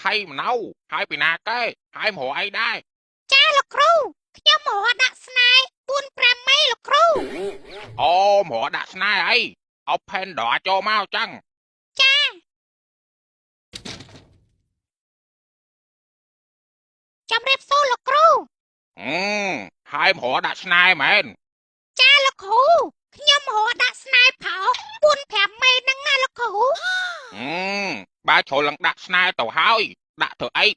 hay mà nâu hai bị nà cái hai mồ ai đây ចាលោកគ្រូខ្ញុំមកដាក់ស្នេហ៍4-5ម៉ៃលោកគ្រូ ô mồ đã snai ấy open đỏ cho mau chăng ចាចាំរៀបសួរលោកគ្រូ hai mồ đã snai mền ចាលោកគ្រូខ្ញុំមកដាក់ស្នេហ៍ផោ4-5ម៉ៃហ្នឹងណាលោកគ្រូ ba chỗ lần đặt snai tàu hai đặt thử ấy